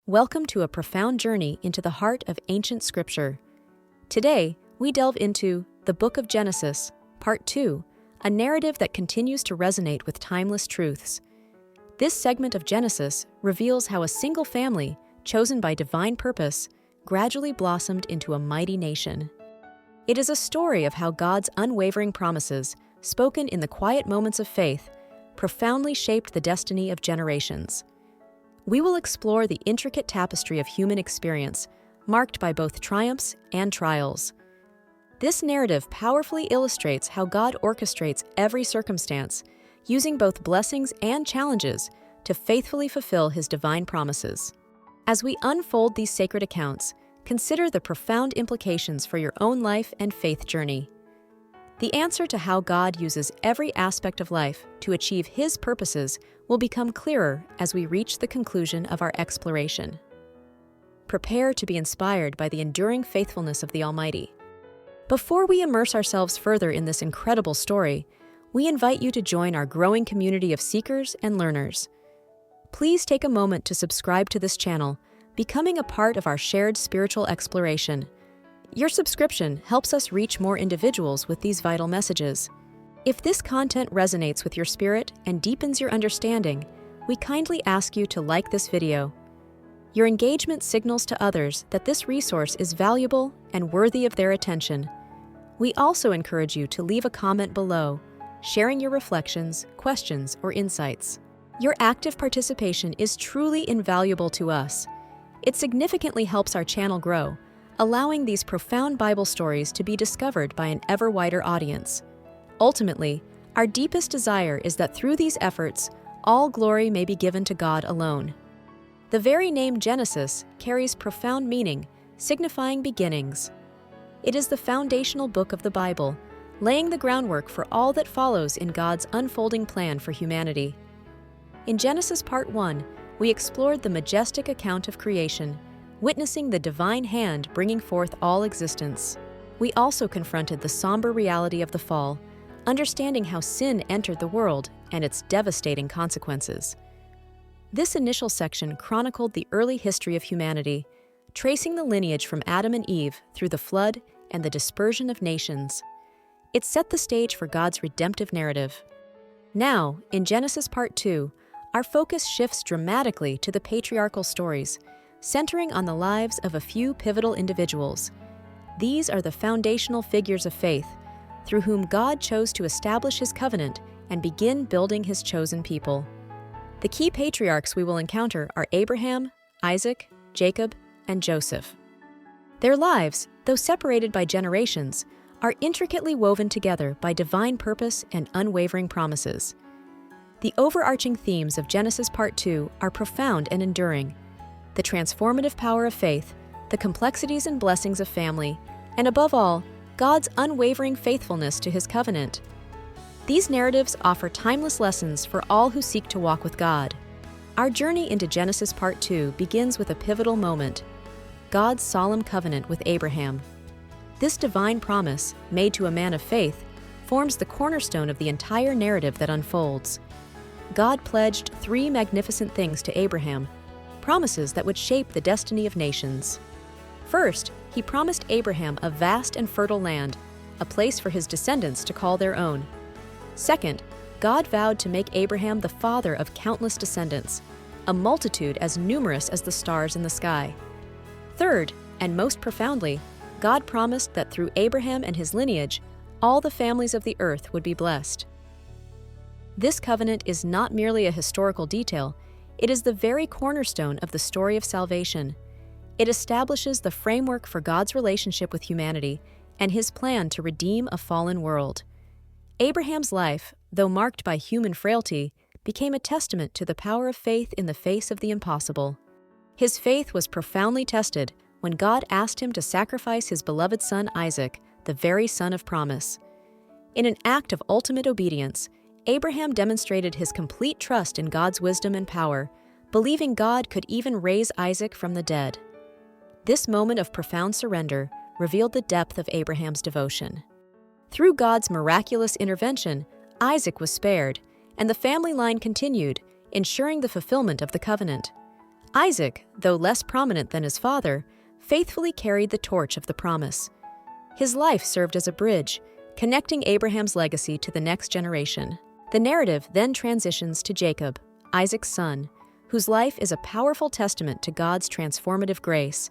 Welcome to a profound journey into the heart of ancient scripture. Today, we delve into the Book of Genesis, Part 2, a narrative that continues to resonate with timeless truths. This segment of Genesis reveals how a single family, chosen by divine purpose, gradually blossomed into a mighty nation. It is a story of how God's unwavering promises, spoken in the quiet moments of faith, profoundly shaped the destiny of generations. We will explore the intricate tapestry of human experience, marked by both triumphs and trials. This narrative powerfully illustrates how God orchestrates every circumstance, using both blessings and challenges to faithfully fulfill His divine promises. As we unfold these sacred accounts, consider the profound implications for your own life and faith journey. The answer to how God uses every aspect of life to achieve His purposes will become clearer as we reach the conclusion of our exploration. Prepare to be inspired by the enduring faithfulness of the Almighty. Before we immerse ourselves further in this incredible story, we invite you to join our growing community of seekers and learners. Please take a moment to subscribe to this channel, becoming a part of our shared spiritual exploration. Your subscription helps us reach more individuals with these vital messages. If this content resonates with your spirit and deepens your understanding, we kindly ask you to like this video. Your engagement signals to others that this resource is valuable and worthy of their attention. We also encourage you to leave a comment below, sharing your reflections, questions, or insights. Your active participation is truly invaluable to us. It significantly helps our channel grow, allowing these profound Bible stories to be discovered by an ever wider audience. Ultimately, our deepest desire is that through these efforts, all glory may be given to God alone. The very name Genesis carries profound meaning, signifying beginnings. It is the foundational book of the Bible, laying the groundwork for all that follows in God's unfolding plan for humanity. In Genesis Part 1, we explored the majestic account of creation, witnessing the divine hand bringing forth all existence. We also confronted the somber reality of the fall, understanding how sin entered the world and its devastating consequences. This initial section chronicled the early history of humanity, tracing the lineage from Adam and Eve through the flood and the dispersion of nations. It set the stage for God's redemptive narrative. Now, in Genesis Part 2, our focus shifts dramatically to the patriarchal stories, centering on the lives of a few pivotal individuals. These are the foundational figures of faith, through whom God chose to establish His covenant and begin building His chosen people. The key patriarchs we will encounter are Abraham, Isaac, Jacob, and Joseph. Their lives, though separated by generations, are intricately woven together by divine purpose and unwavering promises. The overarching themes of Genesis Part 2 are profound and enduring: the transformative power of faith, the complexities and blessings of family, and above all, God's unwavering faithfulness to His covenant. These narratives offer timeless lessons for all who seek to walk with God. Our journey into Genesis Part 2 begins with a pivotal moment: God's solemn covenant with Abraham. This divine promise, made to a man of faith, forms the cornerstone of the entire narrative that unfolds. God pledged three magnificent things to Abraham, promises that would shape the destiny of nations. First, He promised Abraham a vast and fertile land, a place for his descendants to call their own. Second, God vowed to make Abraham the father of countless descendants, a multitude as numerous as the stars in the sky. Third, and most profoundly, God promised that through Abraham and his lineage, all the families of the earth would be blessed. This covenant is not merely a historical detail, it is the very cornerstone of the story of salvation. It establishes the framework for God's relationship with humanity and His plan to redeem a fallen world. Abraham's life, though marked by human frailty, became a testament to the power of faith in the face of the impossible. His faith was profoundly tested when God asked him to sacrifice his beloved son Isaac, the very son of promise. In an act of ultimate obedience, Abraham demonstrated his complete trust in God's wisdom and power, believing God could even raise Isaac from the dead. This moment of profound surrender revealed the depth of Abraham's devotion. Through God's miraculous intervention, Isaac was spared, and the family line continued, ensuring the fulfillment of the covenant. Isaac, though less prominent than his father, faithfully carried the torch of the promise. His life served as a bridge, connecting Abraham's legacy to the next generation. The narrative then transitions to Jacob, Isaac's son, whose life is a powerful testament to God's transformative grace.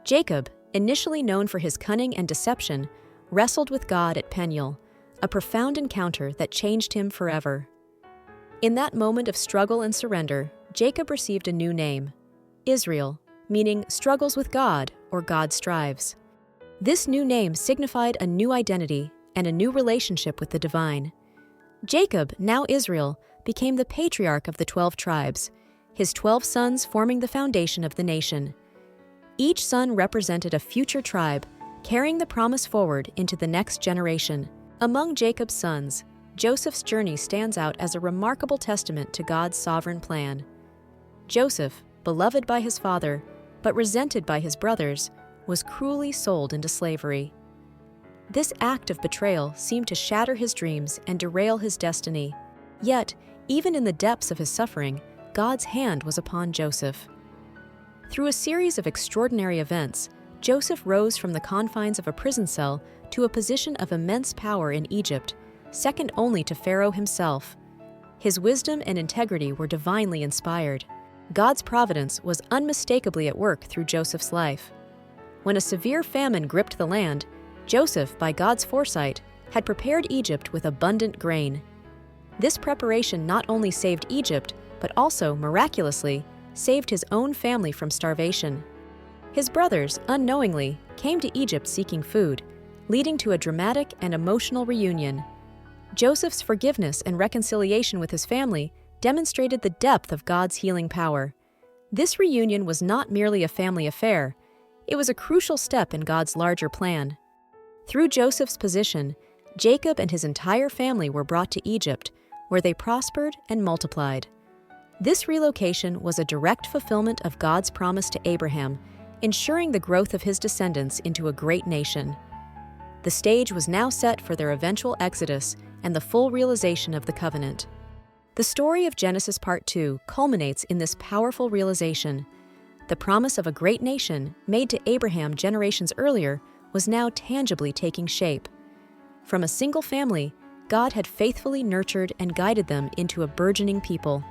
Jacob, initially known for his cunning and deception, wrestled with God at Peniel, a profound encounter that changed him forever. In that moment of struggle and surrender, Jacob received a new name, Israel, meaning struggles with God or God strives. This new name signified a new identity and a new relationship with the divine. Jacob, now Israel, became the patriarch of the 12 tribes, his 12 sons forming the foundation of the nation. Each son represented a future tribe, carrying the promise forward into the next generation. Among Jacob's sons, Joseph's journey stands out as a remarkable testament to God's sovereign plan. Joseph, beloved by his father, but resented by his brothers, was cruelly sold into slavery. This act of betrayal seemed to shatter his dreams and derail his destiny. Yet, even in the depths of his suffering, God's hand was upon Joseph. Through a series of extraordinary events, Joseph rose from the confines of a prison cell to a position of immense power in Egypt, second only to Pharaoh himself. His wisdom and integrity were divinely inspired. God's providence was unmistakably at work through Joseph's life. When a severe famine gripped the land, Joseph, by God's foresight, had prepared Egypt with abundant grain. This preparation not only saved Egypt, but also, miraculously, saved his own family from starvation. His brothers, unknowingly, came to Egypt seeking food, leading to a dramatic and emotional reunion. Joseph's forgiveness and reconciliation with his family demonstrated the depth of God's healing power. This reunion was not merely a family affair, it was a crucial step in God's larger plan. Through Joseph's position, Jacob and his entire family were brought to Egypt, where they prospered and multiplied. This relocation was a direct fulfillment of God's promise to Abraham, ensuring the growth of his descendants into a great nation. The stage was now set for their eventual exodus and the full realization of the covenant. The story of Genesis Part 2 culminates in this powerful realization. The promise of a great nation, made to Abraham generations earlier, was now tangibly taking shape. From a single family, God had faithfully nurtured and guided them into a burgeoning people.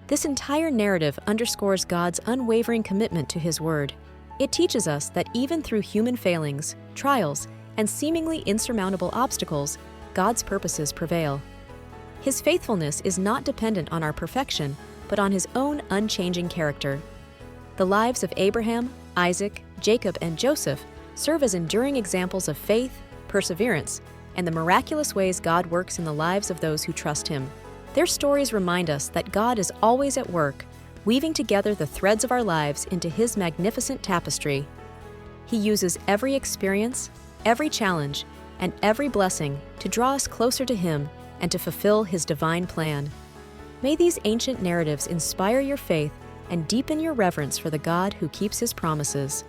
This entire narrative underscores God's unwavering commitment to His Word. It teaches us that even through human failings, trials, and seemingly insurmountable obstacles, God's purposes prevail. His faithfulness is not dependent on our perfection, but on His own unchanging character. The lives of Abraham, Isaac, Jacob, and Joseph serve as enduring examples of faith, perseverance, and the miraculous ways God works in the lives of those who trust Him. Their stories remind us that God is always at work, weaving together the threads of our lives into His magnificent tapestry. He uses every experience, every challenge, and every blessing to draw us closer to Him and to fulfill His divine plan. May these ancient narratives inspire your faith and deepen your reverence for the God who keeps His promises.